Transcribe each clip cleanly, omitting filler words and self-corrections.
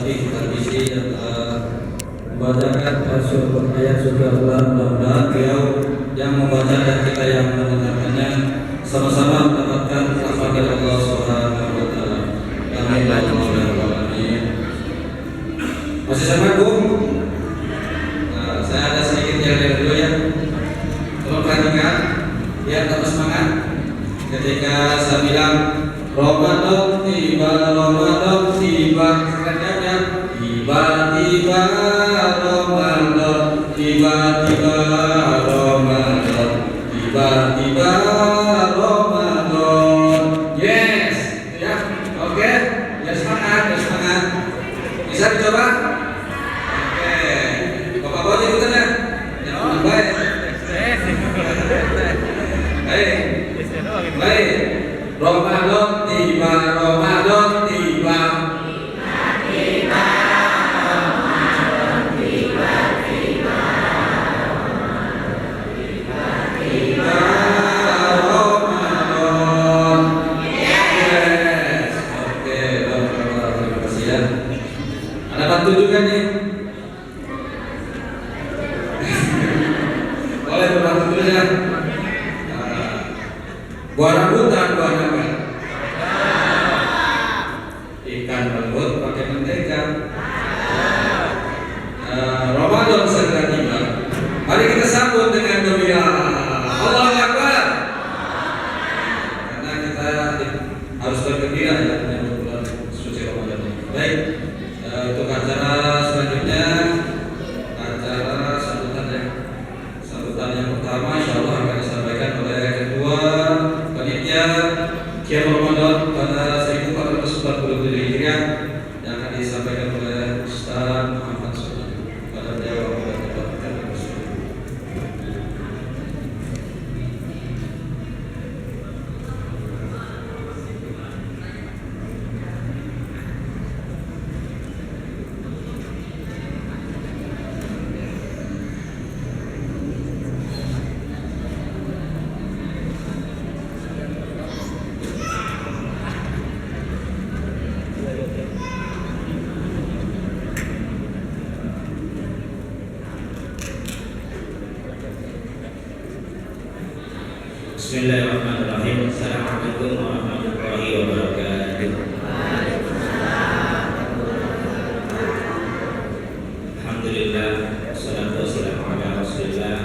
Fatih Tarbisi yang telah membacakan ayat surga Allah. Mudah-mudahan beliau yang membaca dan kita yang mendengarkannya sama-sama mendapatkan rahmat dari Allah Subhanahu wa taala. Amin ya rabbal alamin. Masih sama Bu? Nah, saya ada sedikit yang dulu ya. Tolong perhatikan biar tetap semangat. Ketika saya bilang Ramadan tiba, sekalian tiba-tiba Ramadan, tiba-tiba Ramadan, tiba-tiba Ramadan. Yes, ya, oke, ya semangat, bisa dicoba? Oke, bapak-bapak ikutan ya, yang baik. Baik, Ramadan tiba, Ramadan tiba, tiba-tiba Ramadan, tiba-tiba Ramadan. Yes, oke, terima kasih ya. Ada bantu juga nih. Boleh berbantu terus ya. Buah rambutan, buah apa? Ikan lembut pakai mentega. Ramadan segera tiba. Mari kita sambut dengan doa. Allahu Akbar. Karena kita harus bergembira ya menyambut bulan suci Ramadan ini. Baik, untuk acara selanjutnya, acara sambutan yang pertama, insyaallah akan disampaikan oleh Ketua Kiam Ramadan pada 1447 Hijriah yang akan disampaikan oleh Ustaz Muhammad Sulaiman pada beliau Ramadan. Bismillahirrahmanirrahim. Assalamualaikum warahmatullahi wabarakatuh. Alhamdulillah, wassalatu wassalamu ala Rasulillah,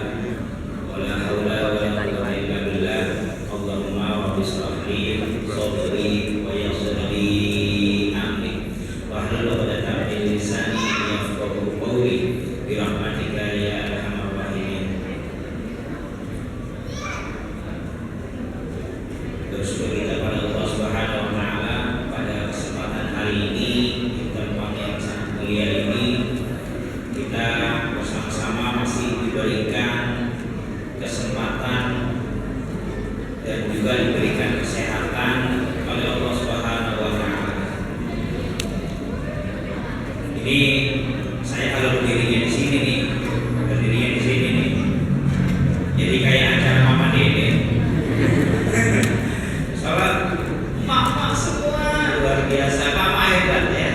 wala haula wala quwwata illa billah. Allahumma rabbi shrah li sadri wa yassir li amri wahlul 'uqdatam min lisani yafqahu qawli bi rahmatika ya arhamar rahimin. Bersyukur kita pada Allah Subhanahu wa taala pada kesempatan hari ini, di tempat yang sangat mulia ini, kita bersama-sama masih diberikan kesempatan dan juga diberikan kesehatan oleh Allah Subhanahu wa taala. Ini saya kalau berdirinya di sini nih, jadi kayak acara Mama Dede. Salat mama semua luar biasa, mama hebat ya.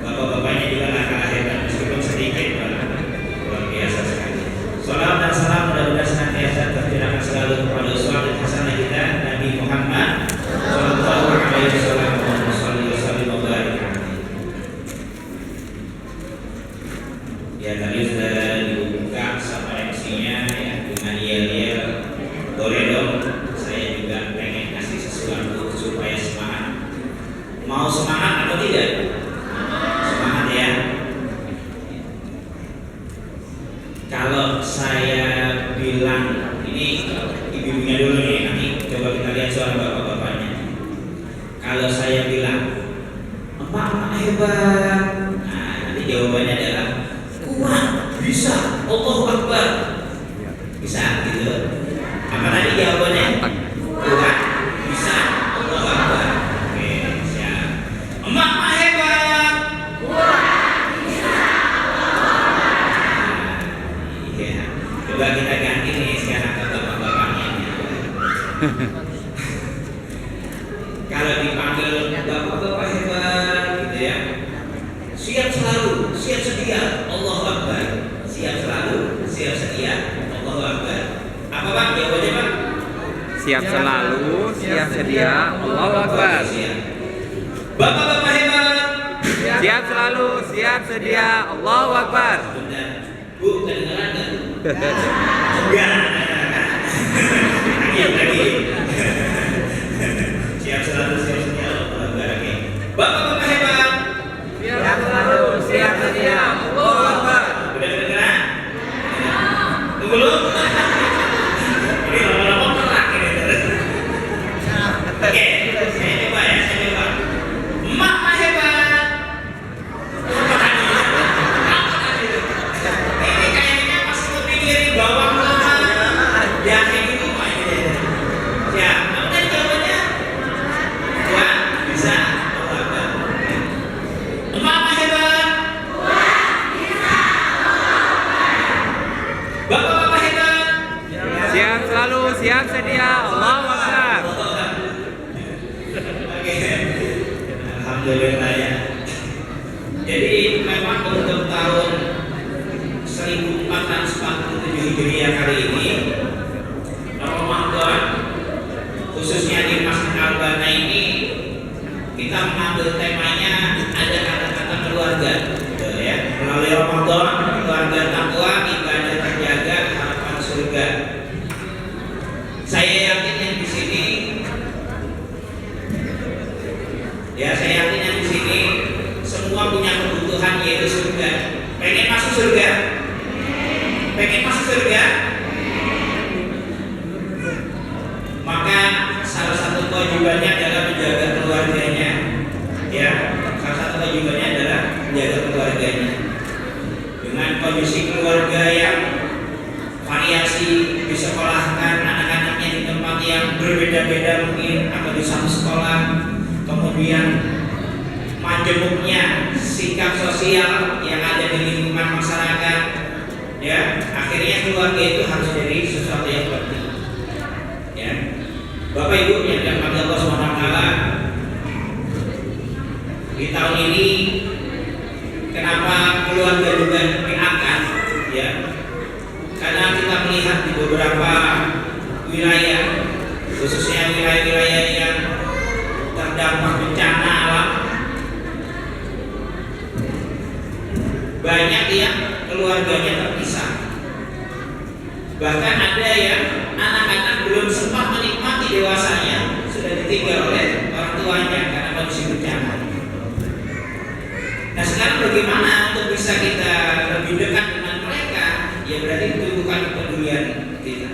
Bapak-bapaknya juga gak kalah hebat meskipun sedikit, luar biasa sekali. Salam dan salam mudah-mudahan senantiasa tercurahkan selalu kepada uswatun hasanah kita Nabi Muhammad sallallahu alaihi wasallam. Ya tadi sudah dibuka sama MC-nya ya dengan yel-yel Doredong. Saya juga pengen kasih sesuatu supaya semangat. Mau semangat atau tidak? Semangat ya. Kalau saya bilang, ini ibu-ibunya dulu nih, nanti coba kita lihat suara bapak-bapaknya. Kalau saya bilang, emak hebat, nah nanti jawabannya adalah kuat, bisa, Allahu Akbar, bisa gitu. Apa tadi jawabannya? Kuat, bisa, Allahu Akbar. Oke, siap. Emak hebat, kuat, bisa, Allahu Akbar. Iya. Coba kita ganti nih sekarang ke bapak-bapaknya. Kalau dipanggil bapak-bapak hebat gitu ya, siap siap selalu, siap sedia. Allahu Akbar. Bapak-bapak hebat. Siap selalu, siap sedia. Allahu Akbar. Bu, kedengeran nggak? Enggak. Iya tadi. Siap selalu, siap sedia. Oke. Bapak-bapak hebat. Siap selalu, siap sedia. Allahu Akbar. Udah kedengeran? Belum? Ini lama-lama perak ini. Oke, saya coba ya, saya coba. Mama hebat. Apa tadi? Ini kayaknya masih kepikirin bawang lama. Ya, kayak gitu Pak. Ya, apa tadi jawabannya? Wah, bisa. Mama hebat. Bapak-bapak hebat. Siap selalu, siap sedia. Allahu Akbar. Oke. Alhamdulillah ya. Jadi memang untuk tahun 1447 Hijriah kali ini Ramadan khususnya di Masjid Al-Bana ini kita mengambil temanya ada kata-kata keluarga, gitu ya. Melalui Ramadan keluarga takwa, ibadah terjaga, harapan surga. Saya yakin yang di sini, saya yakin yang di sini semua punya kebutuhan yaitu surga. Pengen masuk surga? Pengen masuk surga? Maka salah satu kewajibannya adalah menjaga keluarganya. Ya, salah satu kewajibannya adalah menjaga keluarganya. Dengan kondisi keluarga yang variasi, disekolahkan anak-anaknya di tempat yang berbeda-beda mungkin atau di satu sekolah, kemudian majemuknya sikap sosial yang ada di lingkungan masyarakat, ya akhirnya keluarga itu harus jadi sesuatu yang penting. Ya, Bapak Ibu yang dirahmati Allah SWT, di tahun ini kenapa keluarga juga diangkat? Ya, karena kita melihat di beberapa wilayah, khususnya wilayah-wilayah yang terdampak bencana alam, banyak yang keluarganya terpisah. Bahkan ada yang anak-anak belum sempat menikmati dewasanya sudah ditinggal oleh orang tuanya karena kondisi bencana. Nah sekarang bagaimana untuk bisa kita lebih dekat dengan mereka? Ya berarti ditunjukkan kepedulian kita.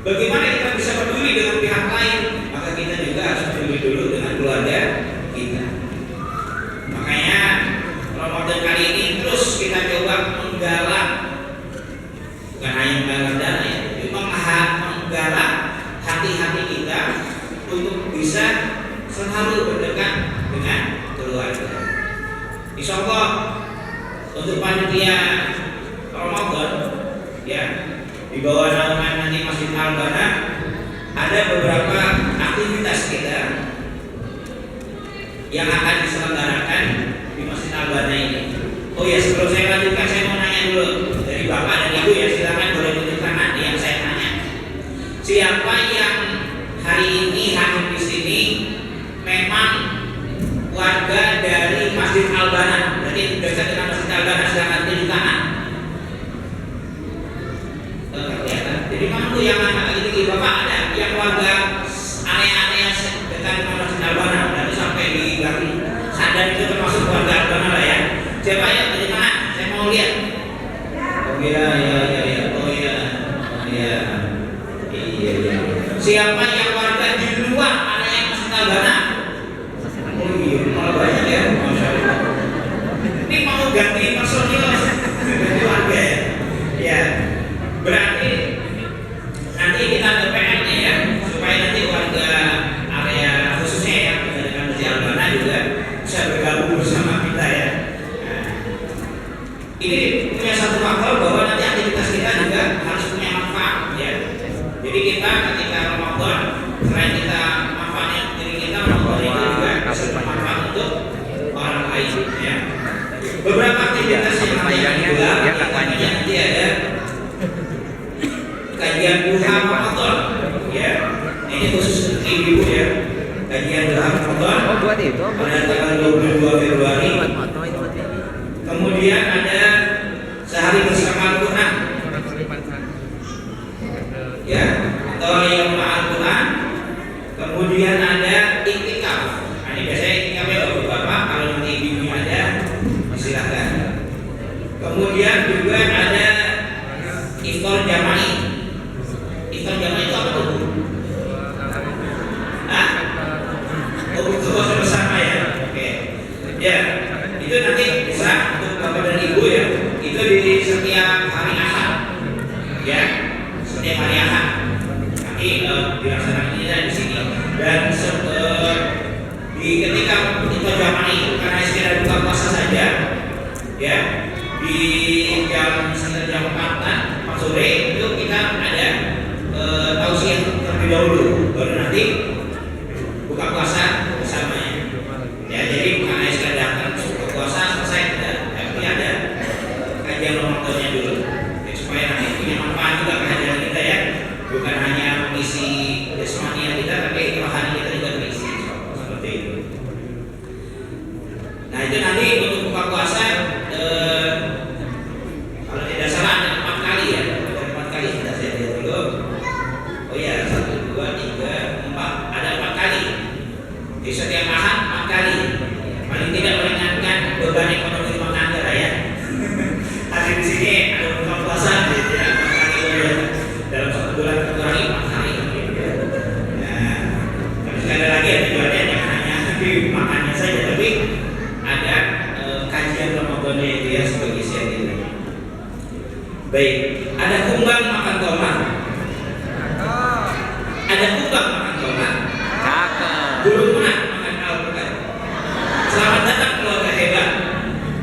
Bagaimana kita bisa peduli dengan pihak lain? Maka kita juga harus peduli dulu dengan keluarga kita. Makanya Ramadan kali ini terus kita coba menggalak, bukan hanya menggalak dana ya, tapi menggalak hati-hati kita untuk bisa selalu berdekat dengan keluarga. Insya Allah untuk panitia Ramadan ya di bawah naungan nanti Masjid Al-Bana ada beberapa aktivitas kita yang akan diselenggarakan di Masjid Al-Bana ini. Oh ya, sebelum saya lanjutkan saya mau nanya dulu dari Bapak dan Ibu ya, silakan boleh tunjuk tangan yang saya tanya. Siapa yang hari ini hadir di sini memang warga dari Masjid Al-Bana? Berarti dekat dengan Masjid Al-Bana, silakan tunjuk tangan. Jadi kamu yang angkat lagi Bapak ada yang warga area-area dekat dengan Masjid Al-Bana, berarti sampai di Garut Sadar itu termasuk warga Al-Bana lah ya. Siapa ya? Dari mana? Saya mau lihat. Oh iya. Siapa yang warga di luar area Masjid Al-Bana? Oh iya, malah banyak ya. Masya Allah. Ini mau ganti personil ganti warga ya. Ya, berarti nanti kita ada PR-nya ya, supaya nanti warga area khususnya yang dengan Masjid Al-Bana juga bisa bergabung bersama kita ya. Nah, ini punya satu faktor bahwa nanti aktivitas kita juga harus punya manfaat ya. Jadi kita ketika Ramadan, selain kita manfaatnya diri kita, Ramadan itu juga bisa bermanfaat untuk orang lain ya. Beberapa aktivitas yang digelar, nanti ada kajian duha Ramadan ya. Ini pada tanggal 22 Februari. Kemudian ada sehari bersama Al-Quran, ya, atau yang Al-Quran. Kemudian ada iktikaf. Nah, ini biasanya iktikaf ya Bapak, kalau nanti ibu ada silakan. Kemudian juga ada iftar jama'i. Iftar jama'i itu apa tuh? Oh, buka bersama ya. Oke. Ya, itu nanti bisa untuk Bapak dan Ibu ya. Itu di setiap hari Ahad. Ya, setiap hari Ahad. Nanti dilaksanakan ini di sini. Dan di ketika iftar jama'i karena sekedar buka puasa saja, ya, di sekitar jam 4 sore itu kita ada tausiah terlebih dahulu, baru nanti buka puasa bersama ya. Jadi bukan hanya sekadar datang buka puasa selesai, tidak, tapi ada kajian Ramadannya dulu ya, supaya nanti punya manfaat juga kehadiran kita ya, bukan hanya mengisi jasmani kita, tapi rohani kita juga terisi seperti itu. Nah itu nanti untuk buka puasa kalau tidak salah ada 4 kali ya, ada 4 kali kita saya lihat dulu. Oh ya, 1, 2, 3, 4, ada 4 kali. Di setiap Ahad 4 kali. Paling tidak meringankan beban ekonomi rumah tangga lah ya. Tapi di sini ada buka puasa, jadi 4 kali ya. Dalam 1 bulan terkurangi 4 hari. Nah, tapi sekali lagi ya tujuannya jangan hanya makannya saja, tapi ada kajian Ramadannya itu ya sebagai isian itu. Baik, ada kumbang makan tomat. Ada kumbang makan tomat. Burung merak makan alpukat. Selamat datang keluarga hebat.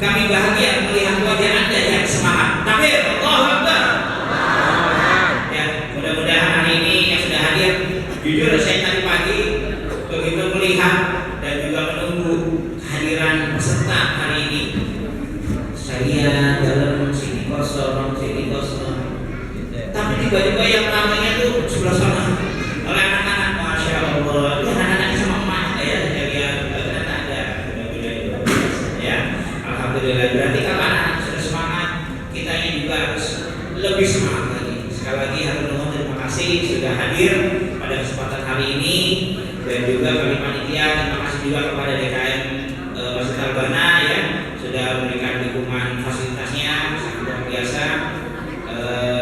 Kami bahagia melihat wajah Anda yang semangat. Takbir, Allahu Akbar. Ya, mudah-mudahan hari ini yang sudah hadir, jujur saya tadi pagi begitu melihat dan juga menunggu kehadiran peserta hari ini. Saya dalam sini kosong. Tapi tiba-tiba yang ramainya tuh sebelah sana. Oleh anak-anak, masya Allah, itu anak-anak sama emak ya, lihat ternyata ada beda-beda itu. Ya, alhamdulillah. Berarti kalau anak sudah semangat, kita ini juga harus lebih semangat lagi. Sekali lagi, hatur terima kasih sudah hadir pada kesempatan hari ini, dan juga kami panitia terima kasih juga kepada DKM Masjid Al-Bana ya, sudah memberikan dukungan fasilitasnya sangat luar biasa.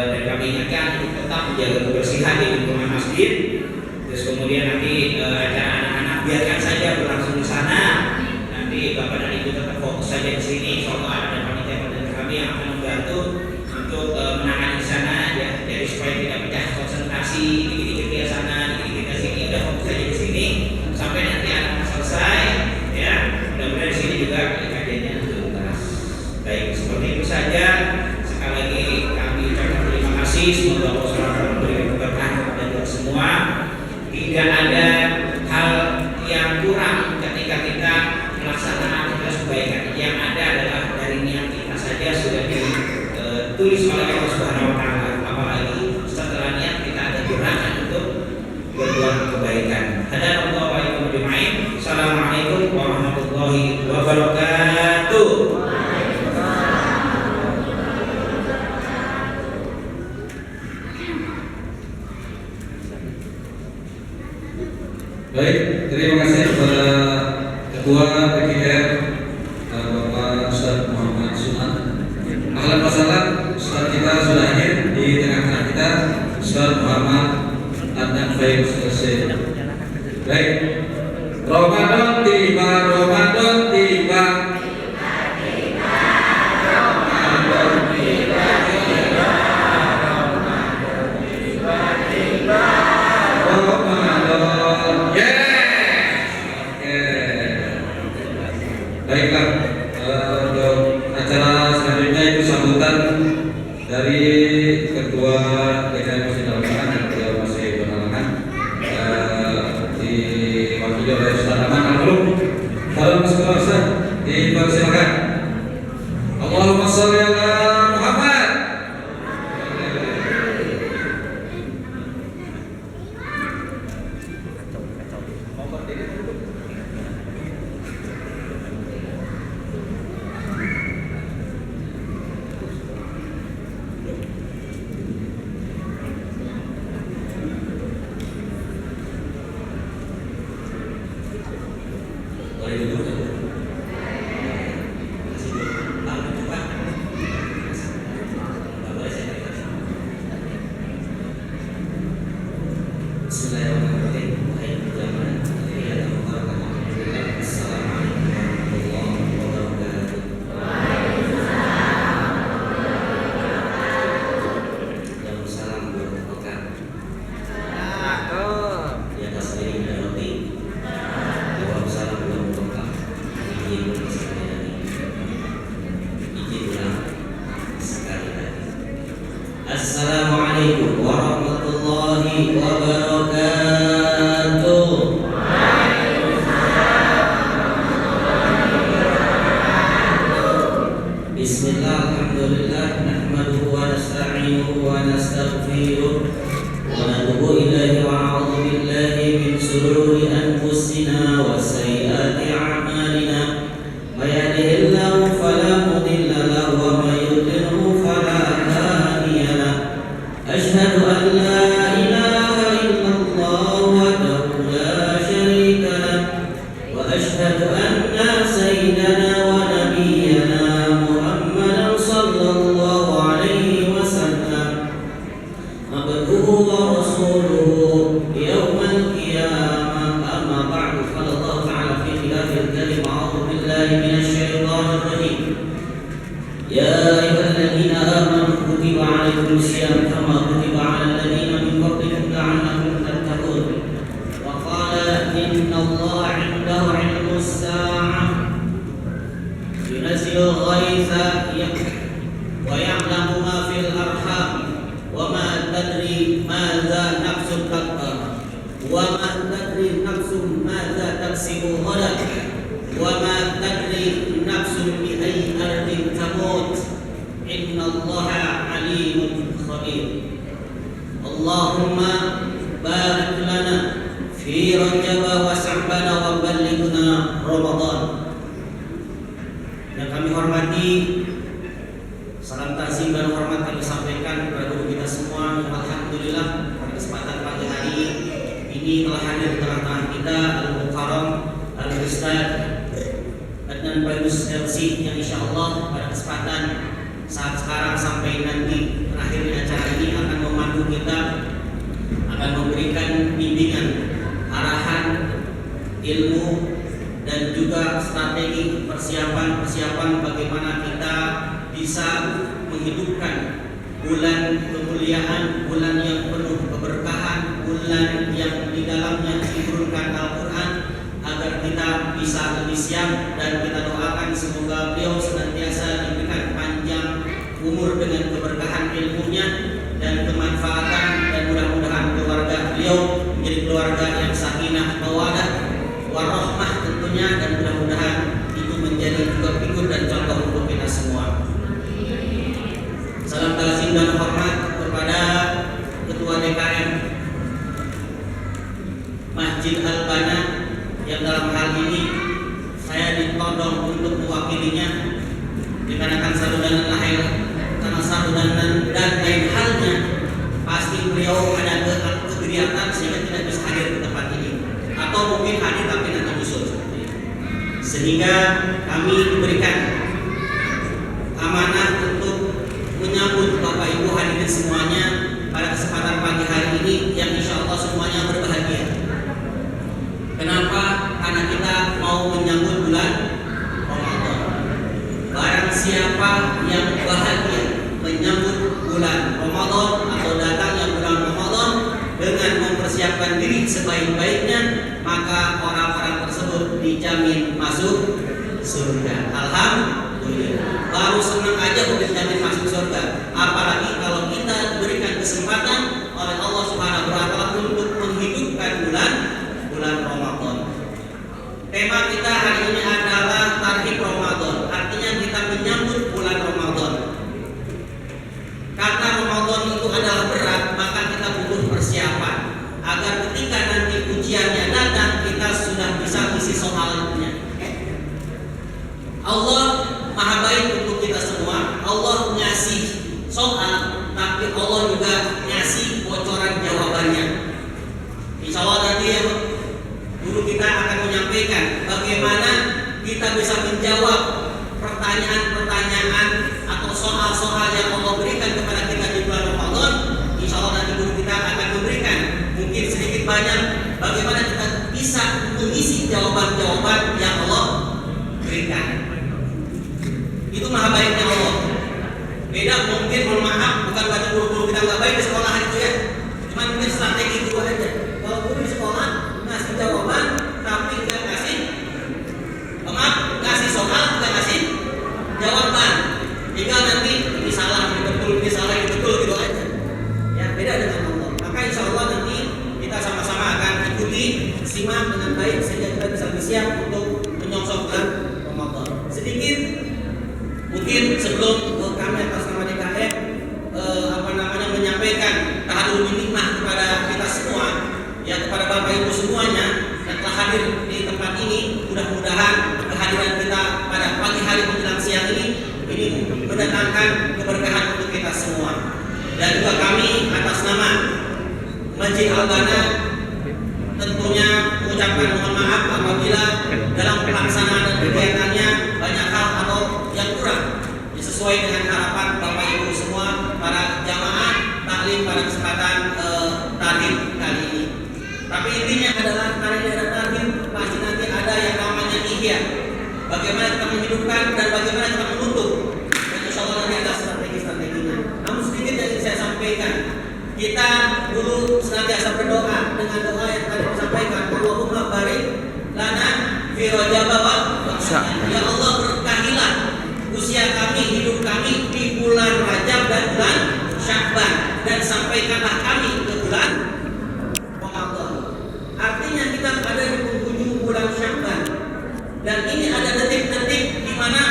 Dan kami ingatkan untuk tetap menjaga kebersihan di lingkungan masjid. Terus kemudian nanti acara anak-anak biarkan saja berlangsung di sana. Nanti Bapak dan Ibu tetap fokus saja di sini. Insyaallah ada panitia kami yang akan membantu untuk menangani di sana ya. Jadi supaya tidak pecah konsentrasi dikit-dikit ke sana, dikit-dikit ke sini. Udah fokus saja di sini sampai nanti anak selesai ya. Mudah-mudahan di sini juga kajiannya tuntas. Baik, seperti itu saja. Sekali lagi kami ucapkan terima kasih. Semoga Allah SWT memberikan keberkahan kepada kita semua. Tidak ada hal yang kurang ketika kita melaksanakan tugas kebaikan. Yang ada adalah dari niat kita saja sudah ditulis oleh Allah Subhanahu Wa Taala. Apalagi setelah niat kita ada gerakan untuk berbuat kebaikan. Assalamualaikum warahmatullahi wabarakatuh. Baik, terima kasih kepada Ketua PGR Bapak Ustaz Muhammad Sunan. Ahlan wa sahlan, Ustaz kita sudah hadir di tengah-tengah kita, Ustaz Muhammad Adnan Fayyuz selesai. Baik, Ramadan tiba, Ramadan tiba. Baiklah, untuk acara selanjutnya itu sambutan dari Ketua DKM Masjid Al-Quran dan Ketua Masjid Berhalangan diwakili oleh Ustaz Aman Al-Muluk. Salam sekolah Ustaz, dipersilakan. Allahumma sholli ala Muhammad. Assalamualaikum warahmatullahi wabarakatuh. Bismillah, alhamdulillah, nahmaduhu wa nasta'inuhu wa nastaghfiruh wa natubu ilaihi wa na'udzu billahi min shururi anfusina wa sayyiati a'malina. May yahdihillahu fala mudilla lahu wa may yudlilhu fala hadiya lahu. Asyhadu an la ilaha illallah wahdahu la syarika lahu wa asyhadu anna sayyidana wa nabiyyana Muhammadan sallallahu alaihi wasallam abduhu wa rasuluhu yaumal qiyamah. Amma ba'du, qala Allah ta'ala fi kitabihil karim, a'udzu billahi minasy syaithanir rajim. Ya ayyuhalladzina amanu kutiba 'alaikumus syiyam kama kutiba 'alal ladzina min qablikum la'allakum tattaqun. Wa qala innallaha 'indahu 'ilmus sa'ah yunazzilul ghaitha wa ya'lamu ma fil arham wa ma tadri madza nafsun taktab wa ma tadri nafsun madza taksibu ghadan wa ma tadri nafsun bi ayyi ardin tamut. Innallaha 'alimun khabir. Allahumma barik lana fi Rajab wa Sya'ban wa ballighna Ramadan. Yang kami hormati, salam ta'zim dan hormat kami sampaikan kepada guru kita semua yang alhamdulillah pada kesempatan pagi hari ini telah hadir di tengah-tengah kita Al-Mukarram Al-Ustaz Adnan Bagus LC, yang insyaallah pada kesempatan saat sekarang sampai nanti akhirnya acara ini akan memandu kita, akan memberikan bimbingan, arahan, ilmu, dan juga strategi persiapan bagaimana kita bisa menghidupkan bulan kemuliaan, bulan yang penuh keberkahan, bulan yang di dalamnya diturunkan Al-Quran, agar kita bisa lebih siap. Dan kita doakan semoga beliau senantiasa diberikan panjang umur dengan keberkahan ilmunya dan kemanfaatan, dan mudah-mudahan keluarga beliau menjadi keluarga yang sakinah mawaddah warahmah tentunya, dan mudah-mudahan itu menjadi juga figur dan contoh untuk kita semua. Salam ta'zim dan hormat kepada Ketua DKM Masjid Al-Bana, yang dalam hal ini saya ditodong untuk mewakilinya dikarenakan saluran lahir, karena saluran dan lain halnya pasti beliau ada kegiatan sehingga tidak bisa hadir di tempat ini, atau mungkin hadir tapi nanti nyusul. Sehingga kami diberikan amanah untuk menyambut Bapak Ibu hadirin semuanya pada kesempatan pagi hari ini yang insya Allah semuanya berbahagia. Kenapa? Karena kita mau menyambut bulan Ramadan. Barang siapa yang bahagia menyambut bulan Ramadan atau datangnya bulan Ramadan dengan mempersiapkan diri sebaik-baiknya, maka orang-orang tersebut dijamin masuk surga. Alhamdulillah. Baru senang aja udah dijamin masuk surga. Apalagi kalau kita diberikan kesempatan oleh Allah Subhanahu wa taala untuk menghidupkan bulan Ramadan. Tema kita hari ini adalah Tarhib Ramadan. Artinya kita menyambut bulan Ramadan. Karena Ramadan itu adalah berat, maka kita butuh persiapan agar ketika nanti ujiannya datang kita sudah bisa isi soalnya. Allah Maha baik untuk kita semua. Allah ngasih soal, tapi Allah juga ngasih bocoran jawabannya. Insya Allah nanti ya guru kita akan menyampaikan bagaimana kita bisa menjawab pertanyaan-pertanyaan atau soal-soal yang Allah berikan kepada kita di bulan Ramadan. Insya Allah nanti guru kita akan memberikan mungkin sedikit banyak bagaimana kita bisa mengisi jawaban-jawaban yang Allah berikan. Itu maha baiknya Allah. Beda mungkin, mohon maaf, bukan berarti guru-guru kita nggak baik di sekolah itu ya. Cuma mungkin strategi guru aja. Kalau guru di sekolah ngasih jawaban, tapi nggak ngasih soal. Mungkin sebelum kami atas nama DKM menyampaikan tahadul nikmah kepada kita semua, ya, kepada Bapak Ibu semuanya yang telah hadir di tempat ini. Mudah-mudahan kehadiran kita pada pagi hari menjelang siang ini mendatangkan keberkahan untuk kita semua. Dan juga kami atas nama Masjid Al-Bana tentunya mengucapkan mohon maaf apabila dalam pelaksanaan dan kegiatannya banyak hal atau yang kurang sesuai dengan harapan Bapak Ibu semua, para jamaah taklim pada kesempatan taklim kali ini. Tapi intinya adalah karena ada taklim pasti nanti ada yang namanya ihya. Bagaimana kita menghidupkan dan bagaimana kita menutup. Dan insya Allah nanti ada strategi-strateginya. Namun sedikit yang ingin saya sampaikan, kita dulu senantiasa berdoa dengan doa yang tadi disampaikan, Allahumma barik lana fi Rajab wa Sya'ban. Ya Allah, berkahilah usia kami, hidup kami di bulan Rajab dan bulan Sya'ban, dan sampaikanlah kami ke bulan Ramadan. Artinya kita ada di penghujung bulan Sya'ban, dan ini ada detik-detik di mana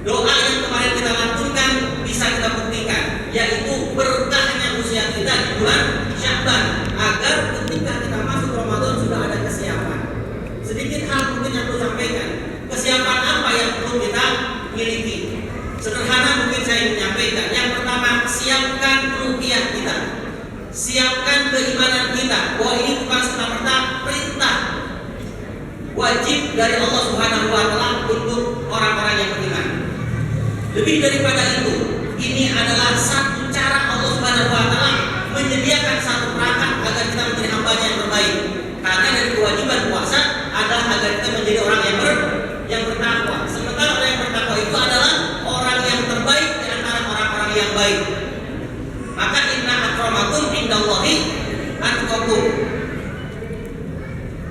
doa yang kemarin kita lakukan bisa kita buktikan, yaitu berkahnya usia kita di bulan Sya'ban, agar ketika kita masuk Ramadan sudah ada kesiapan. Sedikit hal mungkin yang perlu sampaikan, kesiapan apa yang perlu kita miliki. Sederhana mungkin saya menyampaikan. Yang pertama, siapkan ruqyah kita, siapkan keimanan kita bahwa ini bukan serta-merta perintah wajib dari Allah Subhanahu wa Ta'ala untuk orang-orang yang beriman. Lebih daripada itu, ini adalah satu cara Allah Subhanahu wa Ta'ala menyediakan satu perangkat agar kita menjadi hamba-Nya yang terbaik. Karena dari kewajiban puasa adalah agar kita menjadi orang yang bertakwa. Sementara orang yang bertakwa itu adalah orang yang terbaik di antara orang-orang yang baik. Maka inna akramakum indallahi atqakum.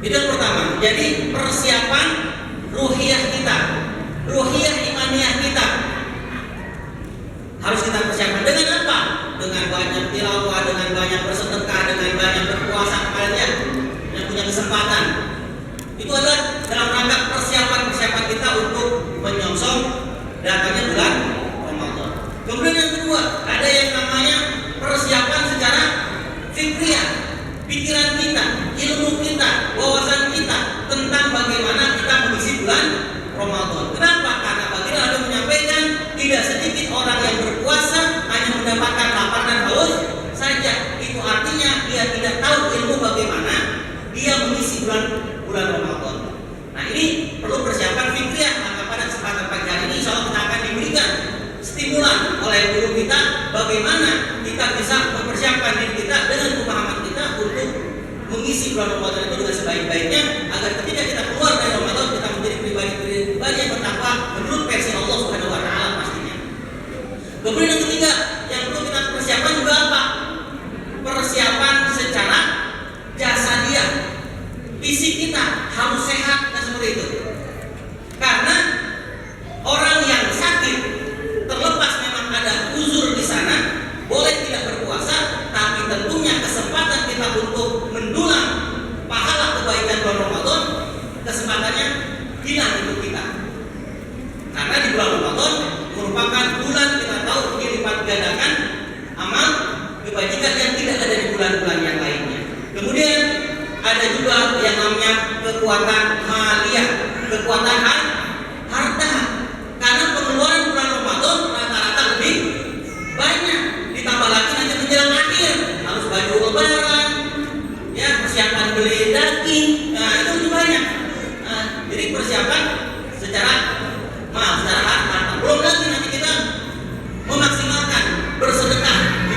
Itu yang pertama. Jadi persiapan ruhiyah kita, ruhiyah imaniyah kita harus kita persiapkan. Dengan apa? Dengan banyak tilawah, dengan banyak bersedekah, dengan banyak berpuasa kalian yang punya kesempatan. Itu adalah dalam rangka persiapan kita untuk menyongsong datangnya bulan Ramadan. Kemudian yang kedua, ada yang namanya persiapan secara fikriyah, pikiran kita, ilmu kita, wawasan kita tentang bagaimana kita mengisi bulan Ramadan. Kenapa? Karena baginda Nabi menyampaikan tidak sedikit orang yang berpuasa hanya mendapatkan lapar dan haus saja. Itu artinya dia tidak tahu ilmu bagaimana dia mengisi bulan Ramadan. Nah, ini perlu persiapan fikriyah. Maka pada kesempatan pagi hari ini insya Allah kita akan diberikan stimulan oleh guru kita bagaimana kita bisa mempersiapkan diri kita dengan pemahaman kita untuk mengisi bulan Ramadan itu dengan sebaik-baiknya, agar ketika kita keluar dari Ramadan kita menjadi pribadi yang bertakwa menurut versi Allah Subhanahu wa Ta'ala pastinya. Kemudian yang ketiga yang perlu kita persiapkan juga apa? Persiapan secara jasadiah. Fisik kita harus sehat dan seperti itu. Karena orang yang sakit, terlepas memang ada uzur di sana, boleh tidak berpuasa, tapi tentunya kesempatan kita untuk mendulang pahala kebaikan bulan Ramadan, kesempatannya hilang untuk kita. Karena di bulan Ramadan merupakan bulan kita tahu dilipat gandakan amal kebajikan yang tidak ada di bulan-bulan yang lainnya. Kemudian ada juga yang namanya kekuatan maliyah, kekuatan harta. Karena pengeluaran bulan Ramadan rata-rata lebih banyak. Ditambah lagi nanti menjelang akhir harus baju lebaran, ya, persiapan beli daging. Nah, itu lebih banyak. Nah, jadi persiapan secara harta. Belum lagi nanti kita memaksimalkan bersedekah di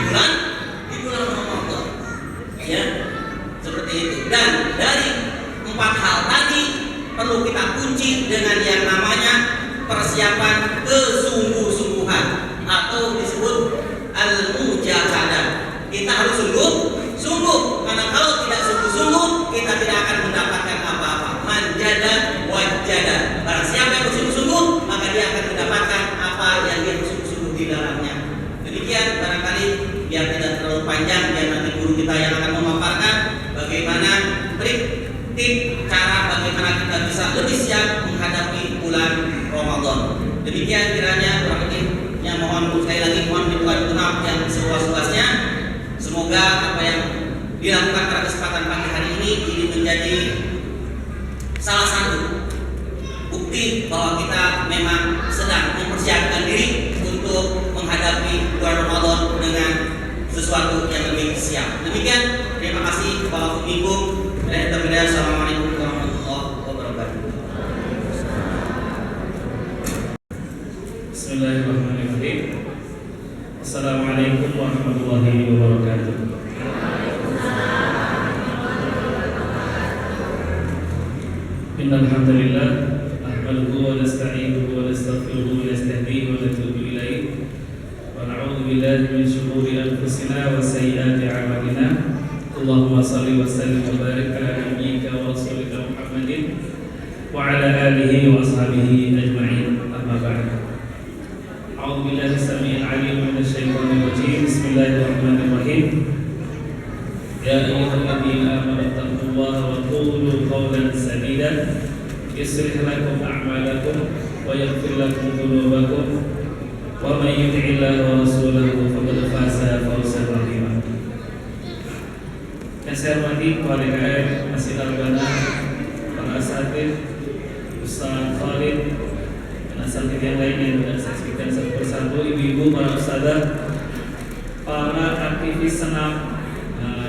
bulan Ramadan. Ya. Seperti itu. Dan dari 4 hal tadi perlu kita kunci dengan yang namanya persiapan kesungguh-sungguhan atau disebut al-mujahadah. Kita harus sungguh-sungguh, karena kalau tidak sungguh-sungguh kita tidak akan mendapatkan apa-apa. Manjada wajada. Barang siapa yang bersungguh-sungguh maka dia akan mendapatkan apa yang dia bersungguh-sungguh di dalamnya. Demikian barangkali biar tidak terlalu panjang, biar nanti guru kita yang akan memaparkan bagaimana tip cara bagaimana kita bisa lebih siap menghadapi bulan Ramadan. Demikian kiranya seluas-luasnya. Semoga apa yang dilakukan pada kesempatan pagi hari ini menjadi salah satu bukti bahwa kita memang sedang mempersiapkan diri untuk menghadapi bulan Ramadan dengan sesuatu yang lebih siap. Demikian, terima kasih kepada Ibu. Assalamualaikum warahmatullahi wabarakatuh. Bismillahirrahmanirrahim. Assalamualaikum warahmatullahi wabarakatuh. Innal hamdalillah nahmaduhu wa nasta'inuhu wa nastaghfiruhu wa nastahdihi wa natubu ilaihi wa na'udzu billahi min shururi anfusina wa sayyiati a'malina. Allahumma shalli wa sallim wa barik ala nabiyyika wa rasulika Muhammadin wa ala alihi wa ashabihi ajma'in. Amma ba'd. A'udzu billahi as-sami'il 'alim minasy syaithanir rajim. Bismillahirrahmanirrahim. Ya ayyuhalladzina amanu taqullaha wa qulu qawlan sadida yuslih lakum a'malakum wa yaghfir lakum dhunubakum wa may yuti'illaha wa rasulahu faqad faza fawzan 'azima. Yang saya hormati kepada KM Masjid Al-Bana, para asatidz, Ustaz Khalid, dan asatidz yang lain yang sudah saya saksikan satu persatu, ibu-ibu, para ustazah, para aktivis senam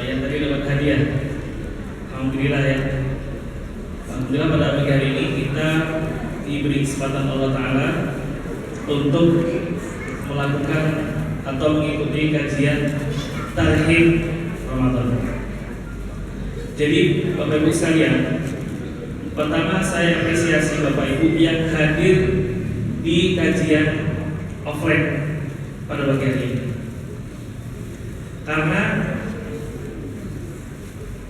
yang tadi dapat hadiah. Alhamdulillah ya. Alhamdulillah pada pagi hari ini kita diberi kesempatan Allah Ta'ala untuk melakukan atau mengikuti kajian Tarhib Ramadan. Jadi Bapak Ibu sekalian, pertama saya apresiasi Bapak Ibu yang hadir di kajian offline pada pagi hari ini. Karena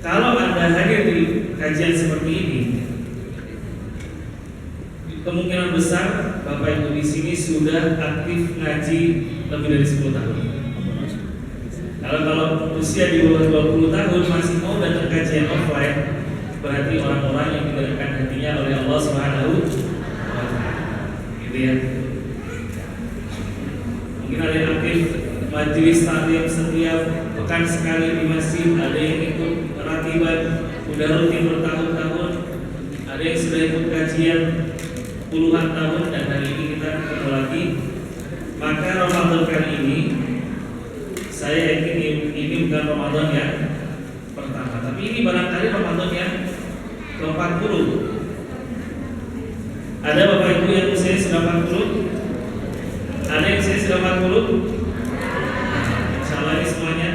kalau Anda hadir di kajian seperti ini, kemungkinan besar Bapak Ibu di sini sudah aktif ngaji lebih dari 10 tahun. Kalau usia di bawah 20 tahun masih mau datang kajian offline, berarti orang-orang yang digerakkan hatinya oleh Allah Subhanahu wa Ta'ala. Gitu ya. Mungkin ada yang aktif majelis taklim setiap pekan sekali di masjid, ada yang ikut ratiban udah rutin bertahun-tahun, ada yang sudah ikut kajian puluhan tahun, dan hari ini kita ketemu lagi. Maka Ramadan kali ini saya yakin ini bukan Ramadan yang pertama, tapi ini barangkali Ramadan yang ke-40. Ada Bapak Ibu yang usianya sudah 40? Ada yang usianya sudah 40? Insyaallah ini semuanya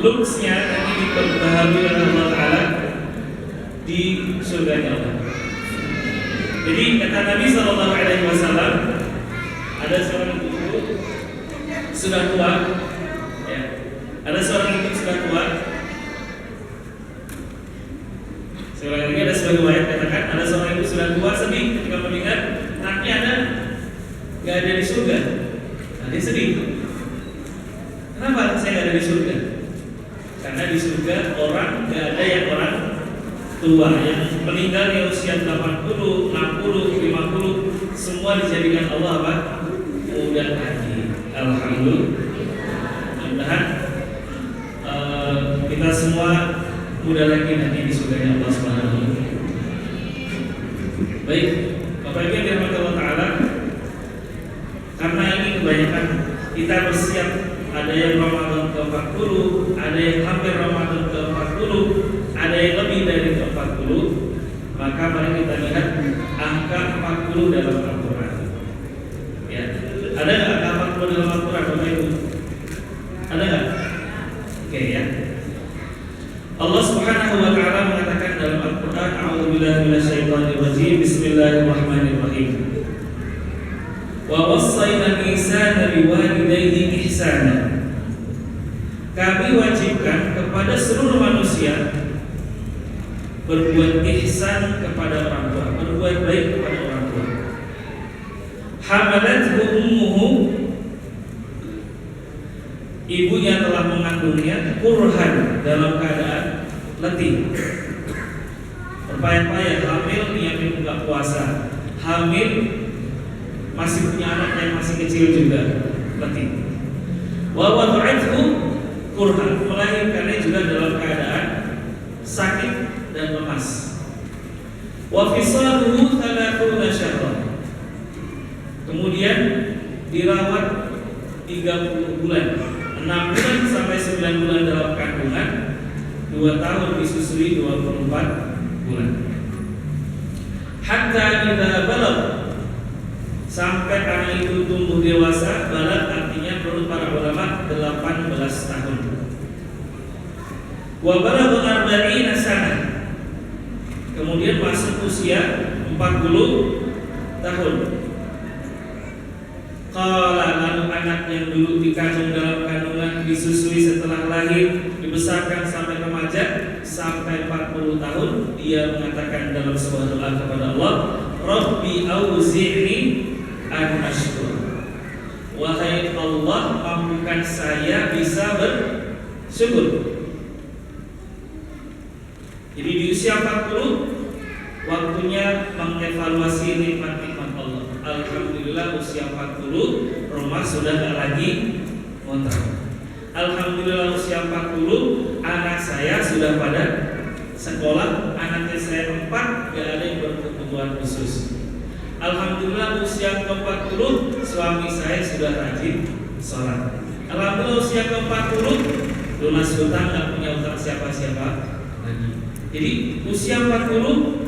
looks-nya nanti diperbaharui oleh Allah Ta'ala di surganya Allah. Jadi kata Nabi SAW, ada seorang ibu sudah tua, ya. Ada seorang ibu sudah tua. Sekali lagi ada sebuah riwayat katakan ada seorang ibu sudah tua sedih ketika mendengar anaknya nggak ada di surga. Nah, dia sedih. Kenapa saya nggak ada di surga? Karena di surga orang nggak ada yang orang tua, yang meninggal di usia 80, 60, 50 semua dijadikan Allah apa? Muda lagi. Alhamdulillah. Mudah-mudahan kita semua muda lagi nanti di surganya Allah Subhanahu wa Ta'ala. Baik, Bapak Ibu yang dirahmati Allah Ta'ala, karena ini kebanyakan kita bersiap, ada yang Ramadan ke-40, ada yang hampir Ramadan ke-40, ada yang lebih dari ke-40, maka mari kita lihat angka 40 dalam Al-Quran. Ya, ada nggak angka 40 dalam Al-Quran, Bapak Ibu? Ada nggak? Oke ya. Allah Subhanahu wa Ta'ala mengatakan dalam Al-Quran, A'udzubillahi minasyaitonir rajim, Bismillahirrahmanirrahim. Wa wassayna al-insana biwalidayhi ihsana. Kami wajibkan kepada seluruh manusia berbuat ihsan kepada orang tua, berbuat baik kepada orang tua. Hamalathu ummuhu, ibunya telah mengandungnya kurhan, dalam keadaan letih, berpayah-payah, hamil, niatin buka puasa, hamil, masih punya anak yang masih kecil juga, letih. Wa wada'athu kurhan, melahirkannya juga dalam keadaan sakit dan lemas. Wa fisaluhu 30 syahran. Kemudian dirawat 30 bulan, 6 bulan sampai 9 bulan dalam kandungan, 2 tahun disusui 24 bulan. Hatta idza balagh, sampai anak itu tumbuh dewasa. Balagh artinya menurut para ulama 18 tahun. Wa balagha 40 sanah, kemudian masuk usia 40 tahun. Qala, lalu anak yang dulu dikandung dalam kandungan, disusui setelah lahir, dibesarkan sampai remaja sampai 40 tahun, dia mengatakan dalam sebuah doa kepada Allah, Rabbi auzi'ni an ashkur. Wahai Allah, mampukan saya bisa bersyukur. Jadi di usia 40 waktunya mengevaluasi nikmat-nikmat Allah. Alhamdulillah usia 40 rumah sudah gak lagi ngontrak. Alhamdulillah usia 40 anak saya sudah pada sekolah, anaknya saya 4 gak ada yang berkebutuhan khusus. Alhamdulillah usia ke-40 suami saya sudah rajin sholat. Alhamdulillah usia ke-40 lunas hutang, gak punya hutang siapa-siapa lagi. Jadi usia 40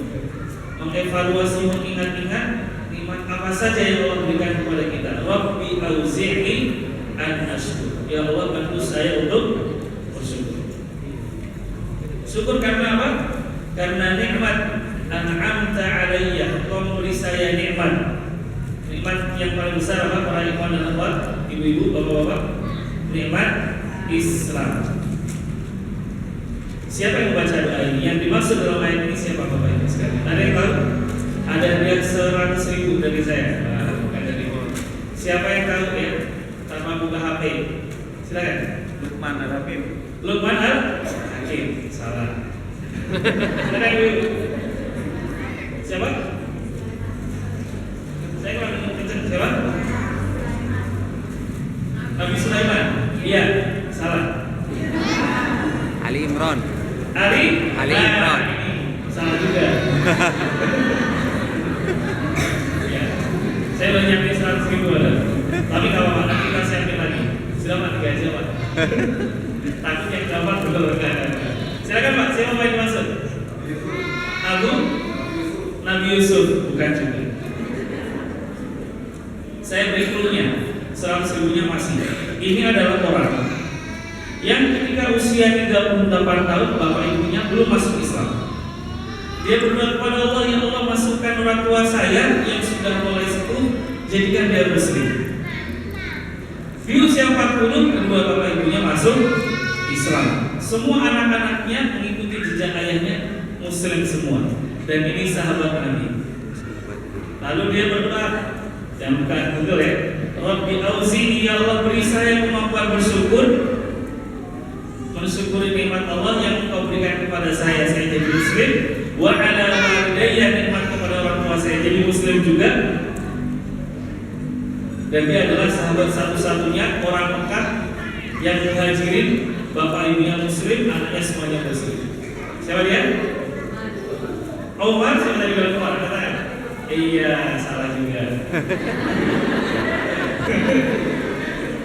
mengevaluasi, mengingat-ingat nikmat apa saja yang Allah berikan kepada kita. Rabbi auzi'ni an ashkur. Ya Allah, bantu saya untuk bersyukur. Syukur karena apa? Karena nikmat an'amta alayya, Engkau memberi saya nikmat. Nikmat yang paling besar apa? Para ikhwan dan akhwat, ibu-ibu, bapak-bapak, nikmat Islam. Siapa yang membaca doa ini? Yang dimaksud dalam ayat ini siapa Bapak Ibu sekalian? Ada yang tahu? Ada hadiah 100.000 dari saya. Bukan dari siapa yang tahu ya? Tanpa buka HP. Silakan. Lukman Al-Hakim. Lukman Al-Hakim. Salah. Silakan Ibu. Siapa? Saya kurang kenceng. Siapa? Nabi Sulaiman. Iya. Salah. Ali Imran. Ali Imran. Salah juga. Ya. Saya udah nyiapin 100.000 ada. Tapi kalau nanti kita siapin lagi. Sudah Pak, 3 aja Pak. Takut yang jawab belum. Silakan Pak, siapa mau dimaksud? Abu Nabi Yusuf, bukan juga. Saya beri clue-nya. 100.000-nya masih. Ini adalah orang yang ketika usia 38 tahun bapak ibunya belum masuk Islam. Dia berdoa kepada Allah, ya Allah, masukkan orang tua saya yang sudah mulai sepuh, jadikan dia muslim. Di usia 40 kedua bapak ibunya masuk Islam. Semua anak-anaknya mengikuti jejak ayahnya, muslim semua. Dan ini sahabat Nabi. Lalu dia berdoa, jangan bukan betul ya, Rabbi auzi'ni, ya Allah, beri saya kemampuan bersyukur, mensyukuri nikmat Allah yang Engkau berikan kepada saya jadi muslim, wa ala walidayya, nikmat kepada orang tua saya jadi muslim juga. Dan dia adalah sahabat satu-satunya orang Mekah yang muhajirin, bapak ibunya muslim, anaknya semuanya muslim. Siapa dia? Umar. Siapa tadi bilang Umar? Katakan. Iya, salah juga.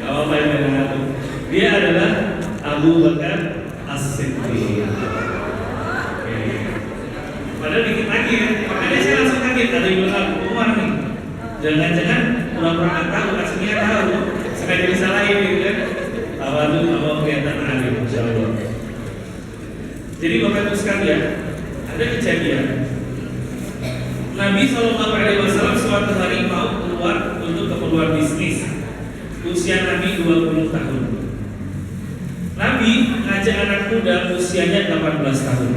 Kalau apa? Dia adalah Abu Bakar As-Siddiq. Padahal dikit lagi ya, makanya saya langsung kaget. Ada yang bilang Umar nih. Jangan-jangan pura-pura nggak tahu, aslinya tahu. Sengaja disalahin gitu kan. Awal kelihatan alim, insya Allah. Jadi Bapak Ibu sekalian, ada kejadian. Nabi SAW suatu hari mau keluar untuk keperluan bisnis. Usia Nabi 20 tahun. Nabi ngajak anak muda usianya 18 tahun.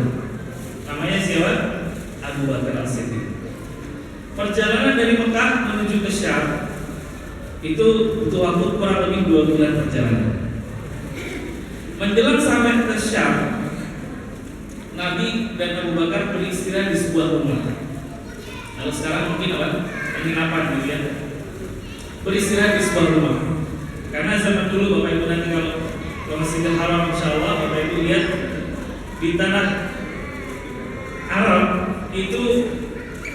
Namanya siapa? Abu Bakar As-Siddiq. Perjalanan dari Mekah menuju ke Syam itu butuh waktu kurang lebih 2 bulan perjalanan. Menjelang sampai ke Syam, Nabi dan Abu Bakar beristirahat di sebuah rumah. Lalu sekarang mungkin apa? Penginapan gitu ya. Beristirahat di sebuah rumah. Karena zaman dulu Bapak Ibu nanti kalau Masjidil Haram insya Allah Bapak Ibu lihat di tanah Arab itu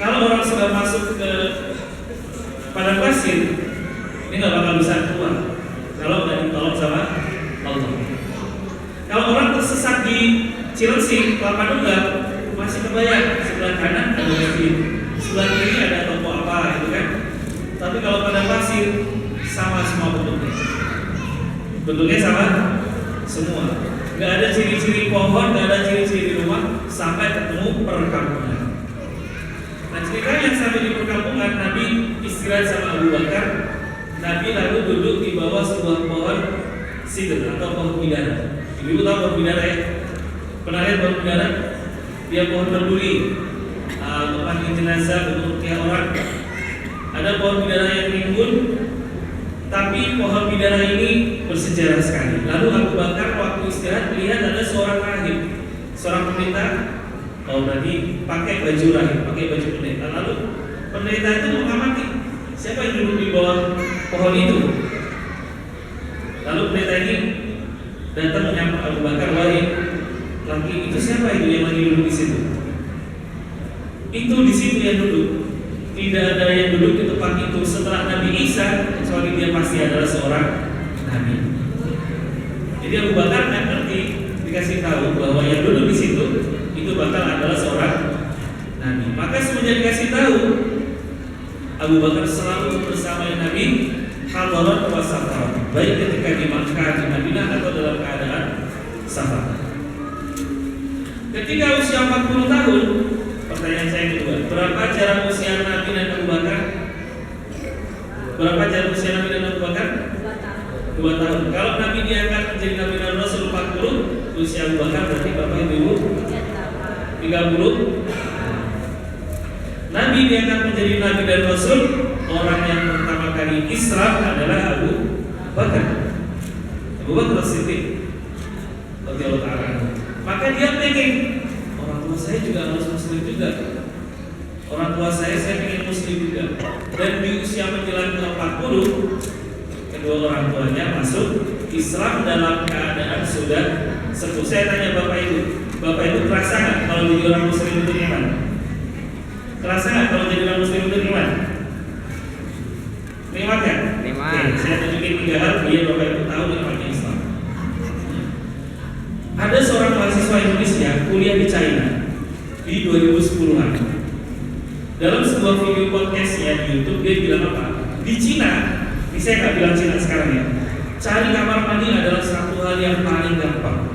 kalau orang sudah masuk ke padang pasir ini nggak bakal bisa keluar kalau nggak ditolong sama Allah. Kalau orang tersesat di Cilengsi, Kelapa Nunggal, masih kebayang sebelah kanan ada masjid, sebelah kiri ada toko apa gitu kan. Tapi kalau padang pasir sama semua bentuknya sama semua. Nggak ada ciri-ciri pohon, nggak ada ciri-ciri rumah sampai ketemu perkampungan. Nah cerita yang sampai di perkampungan, Nabi istirahat sama Abu Bakar. Nabi lalu duduk di bawah sebuah pohon sidr atau pohon bidara. Ibu tahu pohon bidara ya? Pernah lihat pohon bidara? Dia pohon berduri, tempat jenazah untuk tiap orang. Ada pohon bidara yang rimbun, tapi pohon bidara ini bersejarah sekali. Lalu Abu Bakar waktu istirahat melihat ada seorang rahib, seorang pendeta. Oh berarti pakai baju rahib, pakai baju pendeta. Lalu pendeta itu mengamati siapa yang duduk di bawah pohon itu. Lalu pendeta ini datang menyapa Abu Bakar, wahai laki itu siapa itu yang lagi duduk di situ? Itu di situ yang duduk. Tidak ada yang duduk di tempat itu setelah Nabi Isa kecuali dia pasti adalah seorang nabi. Jadi Abu Bakar kan ngerti dikasih tahu bahwa yang duduk di situ itu bakal adalah seorang nabi. Maka semenjak dikasih tahu, Abu Bakar selalu bersama Nabi hadarat wa safar, baik ketika di Makkah, di Madinah atau dalam keadaan safar. Ketika usia 40 tahun, pertanyaan saya kedua, berapa jarak usia Nabi dan Abu Bakar? Berapa jarak usia Nabi dan Abu Bakar? 2 tahun. Kalau Nabi diangkat menjadi Nabi dan Rasul 40, usia Abu Bakar berarti Bapak Ibu 30. Nabi diangkat menjadi Nabi dan Rasul, orang yang pertama kali Islam adalah Abu Bakar. Abu Bakar Siddiq radhiyallahu ta'ala. Maka dia pengen orang tua saya juga harus muslim juga. Orang tua saya pengen muslim juga. Dan di usia menjelang 40, kedua orang tuanya masuk Islam dalam keadaan sudah sepuh. Saya tanya Bapak Ibu kerasa nggak kalau jadi orang muslim itu iman? Kerasa nggak kalau jadi orang muslim itu iman? Nikmat kan? Nikmat. Saya tunjukin 3 hal biar Bapak Ibu tahu nikmatnya Islam. Ada seorang mahasiswa Indonesia kuliah di China di 2010-an. Dalam sebuah video podcastnya di YouTube dia bilang apa? Di China, ini saya nggak bilang China sekarang ya. Cari kamar mandi adalah satu hal yang paling gampang.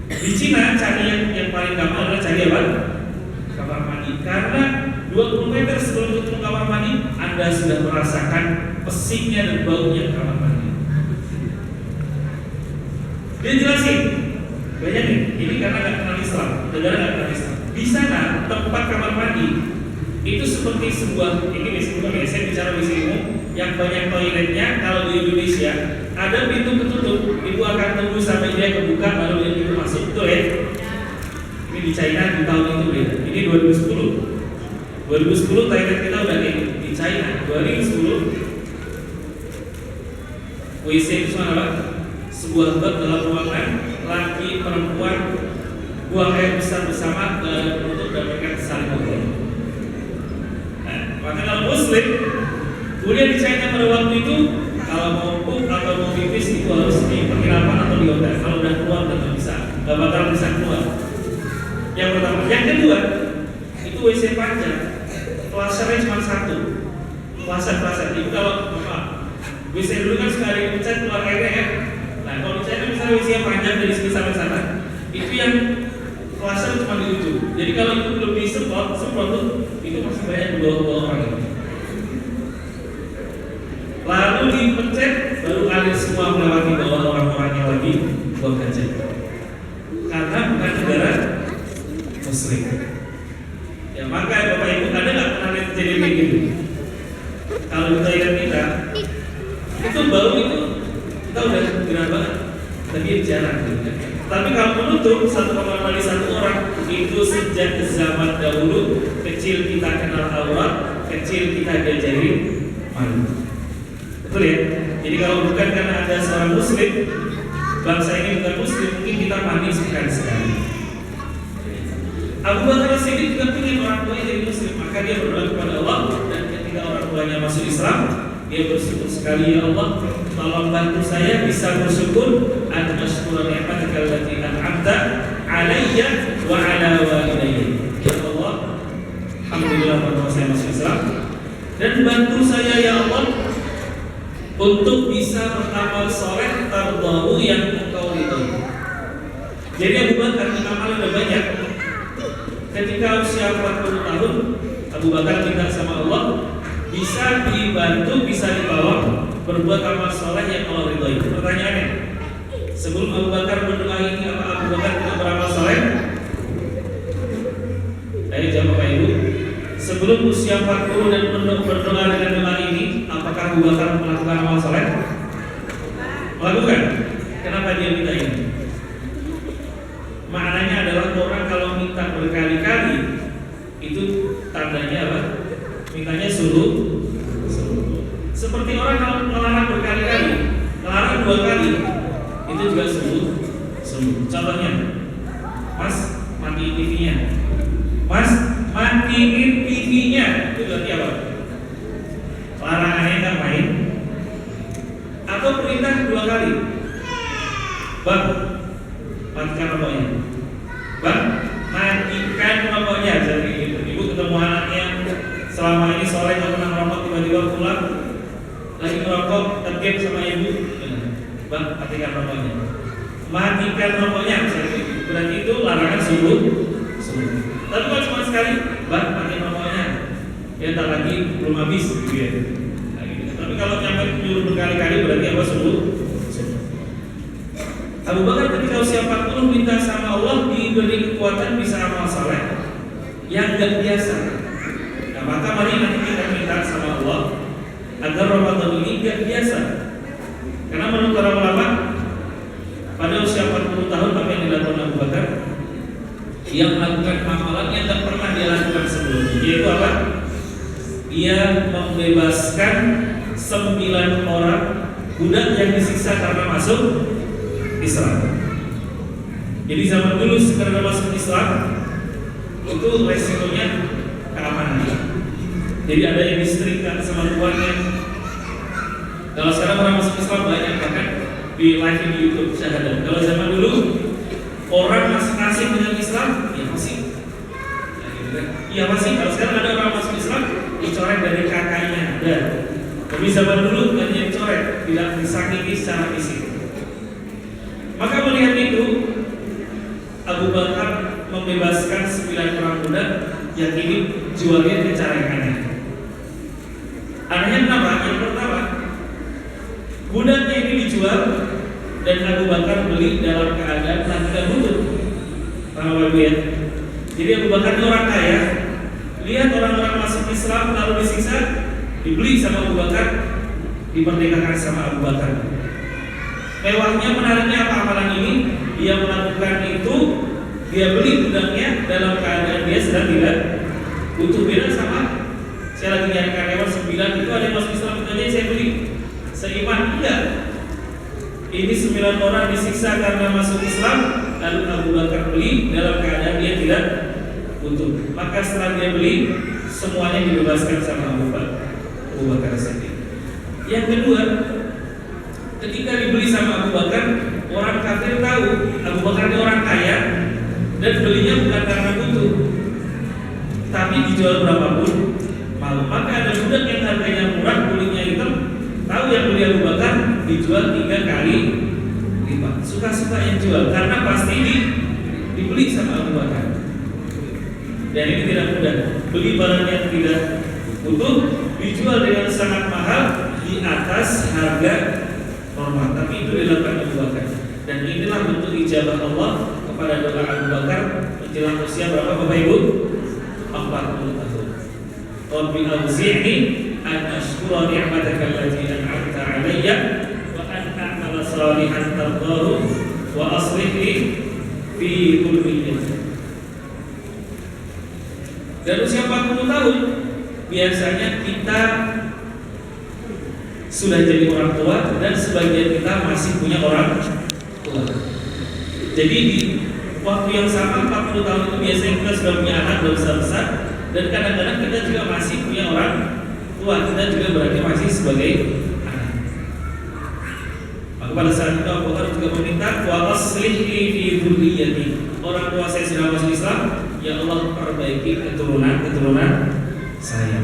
Di China cari yang paling gampang adalah cari apa? Kamar mandi. Karena 20 meter sebelum ketemu kamar mandi, Anda sudah merasakan pesingnya dan baunya kamar mandi. Dia jelasin, bayangin, ini karena nggak kenal Islam, negara nggak kenal Islam. Di sana tempat kamar mandi itu seperti sebuah, ini sebelumnya saya bicara di sini yang banyak toiletnya. Kalau di Indonesia ada pintu ketutup, ibu akan tunggu sampai dia kebuka baru dia pintu masuk, betul ya? Ini di China di tahun itu beda. Ini 2010 toilet kita udah kayak di China. 2010 WC itu apa? Sebuah bak dalam ruangan, laki perempuan buang air besar bersama untuk dapatkan saling ngobrol. Nah, maka kalau Muslim kuliah di China pada waktu itu, kalau mau pup atau mau pipis itu harus di penginapan atau di hotel. Kalau udah keluar nggak bisa, nggak bakal bisa keluar. Yang pertama, yang kedua itu WC panjang, flushernya cuma 1, flusher. Itu kalau WC dulu kan suka ada yang pencet keluar airnya ya. Nah kalau di China misalnya WC yang panjang dari sini sampai sana, itu yang flusher cuma di ujung. Jadi kalau itu belum disemprot tuh, itu masih banyak di bawah orang. Lalu dipencet, baru alir semua melewati bawah orang-orang yang lagi buang kaca. Karena bukan negara Muslim. Ya maka Bapak Ibu ada nggak pernah lihat kejadian kayak gitu? Kalau kita ingat itu bau itu kita udah gerah banget, tapi jarang. Tapi kalau menutup satu kamar mandi 1 orang itu sejak zaman dahulu, kecil kita kenal aurat, kecil kita diajarin malu. Betul ya? Jadi kalau bukan karena ada seorang muslim, bangsa ini bukan muslim, mungkin kita panik sekali. Abu Bakar As-Siddiq juga ingin orang tuanya jadi muslim, maka dia berdoa kepada Allah, dan ketika orang tuanya masuk Islam, dia bersyukur sekali, ya Allah, tolong bantu saya bisa bersyukur an ashkura ni'mataka allati an'amta alayya wa ala walidayya. Ya Allah, alhamdulillah bahwa saya masuk Islam, dan bantu saya ya Allah untuk bisa beramal soleh tardahu yang engkau ridhoi. Jadi Abu Bakar amal udah banyak. Ketika usia 40 tahun, Abu Bakar minta sama Allah bisa dibantu, bisa dibawa berbuat amal soleh yang Allah ridhoi. Pertanyaannya, sebelum Abu Bakar berdoa ini, apa Abu Bakar tidak beramal soleh? Ayo jawab Bapak Ibu. Sebelum usia 40 dan berdoa dengan doa ini, apakah Abu Bakar melakukan amal soleh? Melakukan. Kenapa dia minta ini? Maknanya adalah orang kalau minta berkali-kali, itu tandanya apa? Mintanya suruh. Seperti orang kalau melarang berkali-kali, melarang 2 kali, itu juga suruh. Contohnya, Mas, matiin TV-nya. Mas, matiin TV-nya. Itu berarti apa? Larangannya nggak main. Atau perintah 2 kali. Bang, matikan rokoknya. Bang, matikan rokoknya. Jadi ibu ketemu anaknya selama ini sore nggak pernah merokok, tiba-tiba pulang lagi merokok, tergap sama ibu. Bang, matikan rokoknya. Matikan rokoknya. Berarti itu larangan suruh. Tapi kalau cuma sekali, bang, matikan rokoknya. Ya tak lagi belum habis, gitu ya. Nah, gitu. Tapi kalau nyampe nyuruh berkali-kali berarti apa suruh? Abu Bakar ketika usia 40 minta sama Allah diberi kekuatan bisa amal saleh yang gak biasa. Nah, maka mari nanti kita minta sama Allah agar Ramadan ini gak biasa. Karena menurut para ulama pada usia 40 tahun apa yang dilakukan Abu Bakar? Dia melakukan amalan yang tak pernah dia lakukan sebelumnya. Yaitu apa? Dia membebaskan 9 orang budak yang disiksa karena masuk Islam. Jadi zaman dulu karena masuk Islam itu resikonya keamanan. Jadi ada yang disetrika sama tuannya. Kalau sekarang orang masuk Islam banyak, bahkan di live di YouTube syahadat. Kalau zaman dulu orang masih asing dengan Islam, ya masih. Iya masih. Kalau sekarang ada orang masuk Islam dicoret dari kakaknya ada. Tapi zaman dulu hanya dicoret, tidak disakiti secara fisik. Maka melihat itu, Abu Bakar membebaskan 9 orang budak yang ini jualnya ke cara yang aneh. Anehnya kenapa? Yang pertama, budaknya ini dijual dan Abu Bakar beli dalam keadaan tidak butuh. Paham Ibu ya? Jadi Abu Bakar itu orang kaya, lihat orang-orang masuk Islam lalu disiksa, dibeli sama Abu Bakar, diperdekakan sama Abu Bakar. Mewahnya, menariknya apa amalan ini? Dia melakukan itu, dia beli budaknya dalam keadaan dia sedang tidak butuh. Beda sama saya lagi nyari karyawan 9 itu ada yang masuk Islam, itu aja saya beli. Seiman enggak. Ini 9 orang disiksa karena masuk Islam, lalu Abu Bakar beli dalam keadaan dia tidak butuh. Maka setelah dia beli, semuanya dibebaskan sama Abu Bakar As-Siddiq. Yang kedua, ketika dibeli sama Abu Bakar, orang kafir tahu Abu Bakar ini orang kaya dan belinya bukan karena butuh, tapi dijual berapapun malu. Maka ada budak yang harganya murah, kulitnya hitam, tahu yang beli Abu Bakar dijual 3 kali lipat. Suka-suka yang jual karena pasti dibeli sama Abu Bakar. Dan ini tidak mudah. Beli barang yang tidak butuh dijual dengan sangat mahal di atas harga normal, tapi itu dilakukan Abu Bakar. Dan inilah bentuk ijabah Allah kepada doa Abu Bakar menjelang usia berapa Bapak Ibu? 40 tahun. Rabbi auzi'ni an ashkura ni'mataka allati an'amta 'alayya wa an a'mala salihan tardahu wa aslih li fi dhurriyyati. Dan usia 40 tahun biasanya kita sudah jadi orang tua dan sebagian kita masih punya orang tua. Jadi di waktu yang sama 40 tahun itu biasanya kita sudah punya anak besar-besar dan kadang-kadang kita juga masih punya orang tua. Kita juga berarti masih sebagai anak. Maka pada saat itu Abu Bakar juga meminta wa aslih li fi dzurriyyati. Orang tua saya sudah masuk Islam, ya Allah perbaiki keturunan saya.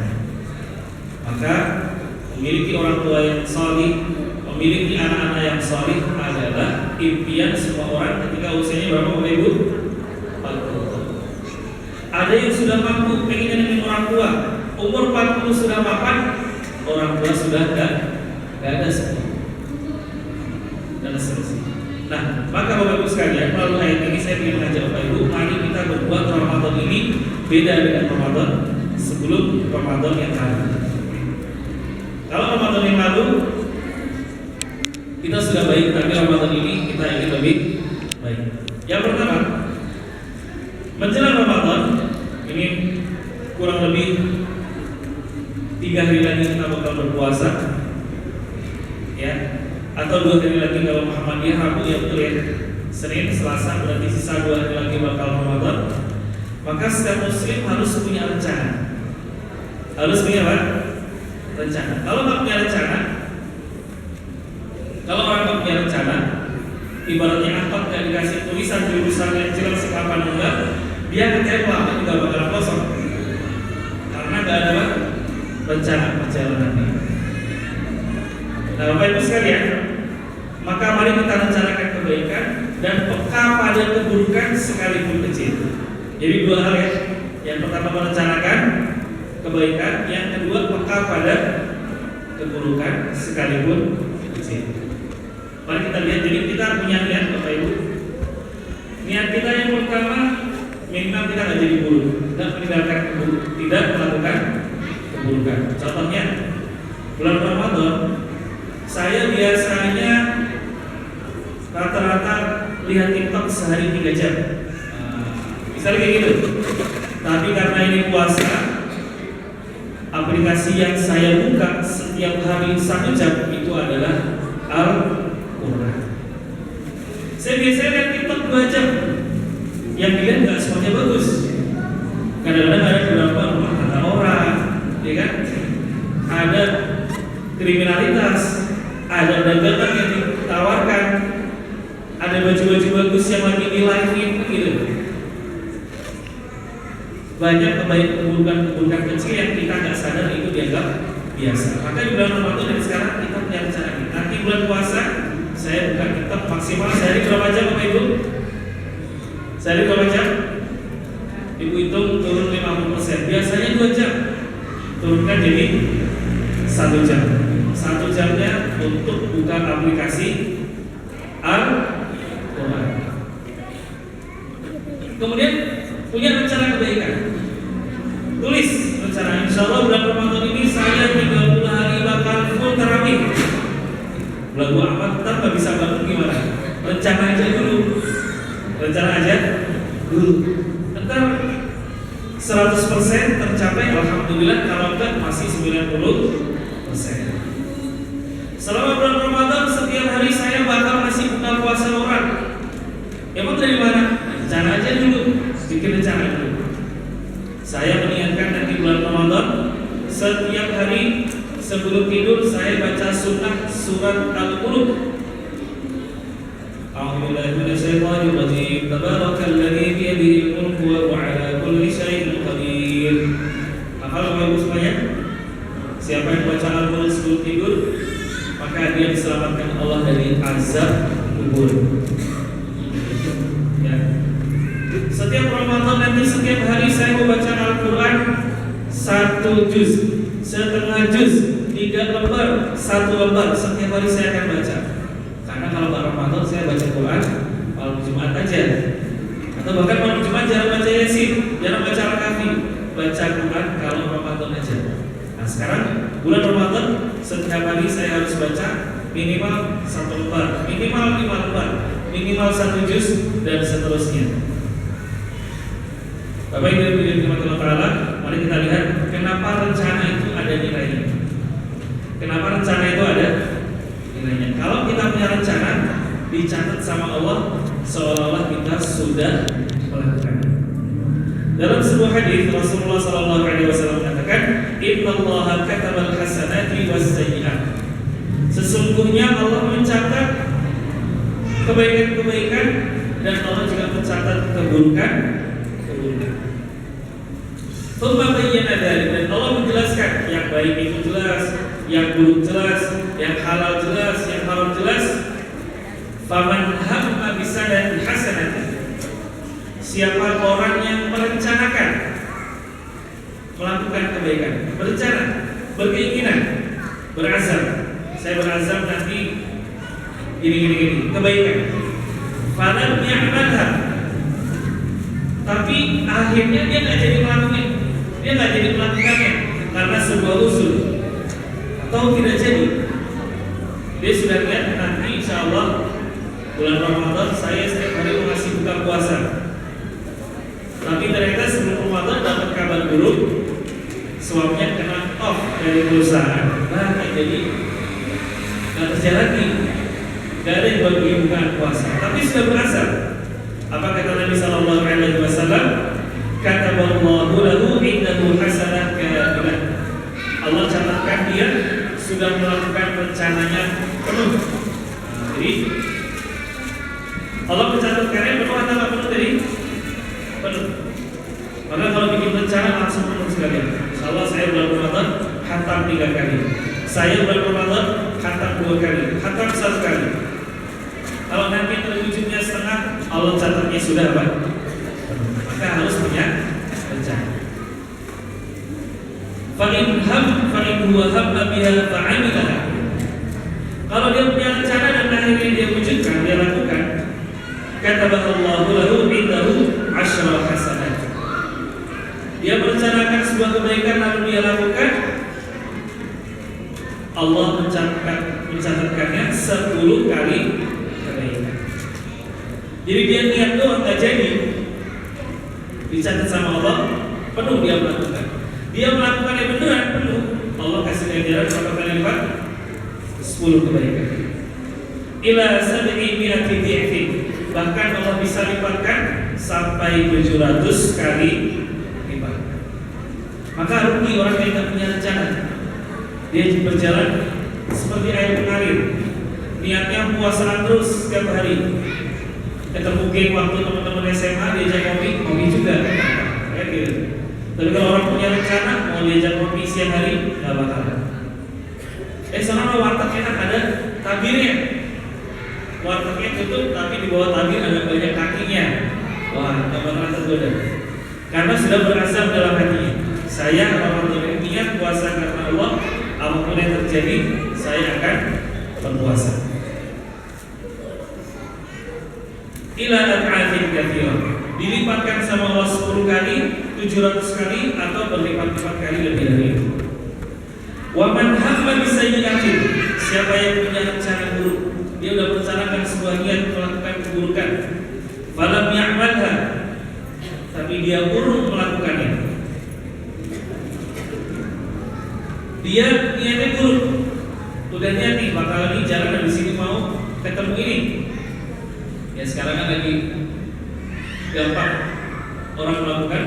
Maka memiliki orang tua yang salih, memiliki anak-anak yang salih adalah impian semua orang ketika usianya berapa Bapak Ibu? 40. Ada yang sudah mampu pengen dengan orang tua, umur 40 sudah mapan, orang tua sudah enggak ada semua. Dan seterusnya. Nah, maka Bapak Ibu sekalian, melalui ayat ini saya ingin mengajak Bapak Ibu, mari kita berbuat Ramadan ini beda dengan Ramadan sebelum Ramadan yang lalu. Kalau Ramadan yang lalu kita sudah baik, tapi Ramadan ini kita ingin lebih baik. Yang pertama, menjelang Ramadan ini kurang lebih 3 hari lagi kita bakal berpuasa, ya, atau 2 hari lagi kalau Muhammadiyah, Rabu ya betul ya, Senin, Selasa, berarti sisa 2 hari lagi bakal Ramadan. Maka setiap muslim harus punya rencana. Harus punya apa? Rencana. Kalau nggak punya rencana, kalau orang nggak punya rencana, ibaratnya angkot nggak dikasih tulisan jurusan yang jelas kapan enggak, dia kecewa juga bakal kosong karena nggak ada rencana perjalanannya. Nah, Bapak Ibu sekalian, maka mari kita rencanakan kebaikan dan peka pada keburukan sekalipun kecil. Jadi 2 hal ya. Yang pertama merencanakan kebaikan, yang kedua peka pada keburukan sekalipun kecil. Mari kita lihat, jadi kita punya niat Bapak Ibu. Niat kita yang pertama minimal kita nggak jadi buruk, tidak meninggalkan tidak melakukan keburukan. Contohnya bulan Ramadan, saya biasanya rata-rata lihat TikTok sehari 3 jam. Misalnya kayak gitu. Tapi karena ini puasa, aplikasi yang saya buka setiap hari 1 jam itu adalah Al-Quran. Saya biasanya lihat TikTok 2 jam. Yang dilihat nggak semuanya bagus. Kadang-kadang ada beberapa rumah tangga orang, ya kan? Ada kriminalitas, ada dagangan yang ditawarkan, ada baju-baju bagus yang lagi di live-in gitu. Banyak keburukan kecil yang kita nggak sadar itu dianggap biasa. Maka di bulan Ramadan dari sekarang kita punya rencana ini. Nanti bulan puasa saya buka TikTok maksimal sehari berapa jam Bapak Ibu? Sehari berapa jam? Ibu hitung turun 50%. Biasanya 2 jam. Turunkan jadi 1 jam. 1 jamnya untuk buka aplikasi Al-Quran. Kemudian punya rencana kebaikan. Tulis rencana, insya Allah bulan Ramadan ini saya 30 hari bakal full tarawih. Lagu apa? Tetap gak bisa bangun gimana? Rencana aja dulu. Rencana aja dulu. Ntar 100% tercapai, alhamdulillah. Kalau enggak masih 90%. Selama bulan Ramadan setiap hari saya bakal ngasih buka puasa orang. Emang dari mana? Rencana aja dulu. Bikin rencana dulu. Saya meniatkan nanti bulan Ramadan setiap hari sebelum tidur saya baca surat Al-Qur'an. A'udzubillahi minasyaitonir rajim. Tabarakalladzi biyadihil mulku wa huwa 'ala kulli syai'in qadir. Hafal Bapak Ibu semuanya? Siapa yang baca Al-Qur'an sebelum tidur, maka dia diselamatkan Allah dari azab kubur. Ya. Setiap Ramadan nanti setiap hari saya membaca Al-Quran 1 juz, setengah juz, 3 lembar, 1 lembar. Setiap hari saya akan baca. Karena kalau Ramadan saya baca Quran malam Jumat aja, atau bahkan malam Jumat jarang baca Yasin, jarang baca Al-Kahfi, baca Quran kalau Ramadan aja. Nah sekarang bulan Ramadan setiap hari saya harus baca minimal 1 lembar, minimal 5 lembar, minimal 1 juz dan seterusnya. Bapak Ibu yang dirahmati Allah Ta'ala, mari kita lihat kenapa rencana itu ada nilainya. Kenapa rencana itu ada nilainya? Kalau kita punya rencana dicatat sama Allah seolah-olah kita sudah melakukan. Dalam sebuah hadis Rasulullah SAW mengatakan, Innallaha katabal hasanati was-sayyi'at. Sesungguhnya Allah mencatat kebaikan-kebaikan dan Allah juga mencatat keburukan. Tsumma bayyana dzalik, dan Allah menjelaskan yang baik itu jelas, yang buruk jelas, yang halal jelas, yang haram jelas. Faman hamma bisadati hasanati, siapa orang yang merencanakan melakukan kebaikan, berencana, berkeinginan, berazam, saya berazam nanti gini kebaikan. Falam ya'malha, tapi akhirnya dia nggak jadi melakukannya karena sebuah usul atau tidak jadi. Dia sudah lihat nanti insya Allah bulan Ramadan saya setiap hari mengasih buka puasa, tapi ternyata sebelum Ramadan dapat kabar buruk, suaminya kena off dari perusahaan, jadi nggak kerja lagi, nggak ada yang bagi buka puasa, tapi sudah berasal. Apa kata Nabi Sallallahu Alaihi Wasallam? Kataballahu lahu indahu hasanah kamilah. Allah catatkan dia sudah melakukan rencananya penuh. Jadi Allah mencatatkannya penuh atau tidak penuh tadi? Penuh. Maka kalau bikin rencana langsung penuh sekalian. Insyaallah saya bulan Ramadan khatam 3 kali. Saya bulan Ramadan khatam 2 kali. Khatam 1 kali. Kalau nanti terwujudnya setengah, Allah catatnya sudah apa? Maka harus punya rencana. Fa'in huwa hamma biha fa'amilaha. Kalau dia punya rencana dan akhirnya dia wujudkan, dia lakukan, kataballahu lahu indahu asyra hasanat. Dia merencanakan sebuah kebaikan lalu dia lakukan, Allah mencatatkannya 10 kali kebaikan. Jadi dia niat doang nggak jadi, dicatat sama Allah penuh dia melakukan. Dia melakukannya beneran penuh, Allah kasih ganjaran berapa kali lipat? 10 kebaikan. Ila 700 dhi'fin. Bahkan Allah bisa lipatkan sampai 700 kali lipat. Maka rugi orang yang tidak punya rencana. Dia berjalan seperti air mengalir. Niatnya puasa terus setiap hari. Ketemu geng waktu teman-teman SMA diajak kopi juga. Ya gitu. Tapi kalau orang punya rencana mau diajak kopi siang hari nggak bakalan. Soalnya wartegnya kan ada tabirnya. Wartegnya tutup tapi di bawah tabir ada banyak kakinya. Wah, nggak bakalan tergoda. Karena sudah berazam dalam hatinya. Saya Ramadan ini puasa karena Allah. Apapun yang terjadi, saya akan berpuasa. Ila ad'afin katsirah. Dilipatkan sama Allah 10 kali, 700 kali atau berlipat-lipat kali lebih dari itu. Wa man hamma bisayyi'atin, siapa yang punya rencana buruk, dia sudah merencanakan sebuah niat melakukan keburukan, falam ya'malha, tapi dia urung melakukannya. Dia niatnya buruk, udah niat nih bakal nih jalan dari sini mau ketemu ini. Ya sekarang kan lagi gampang orang melakukan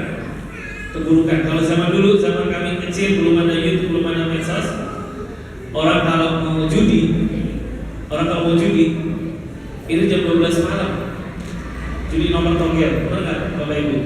keburukan. Kalau zaman dulu, zaman kami kecil, belum ada YouTube, belum ada medsos. Orang kalau mau judi itu jam 12 malam. Judi nomor togel, benar nggak Bapak Ibu?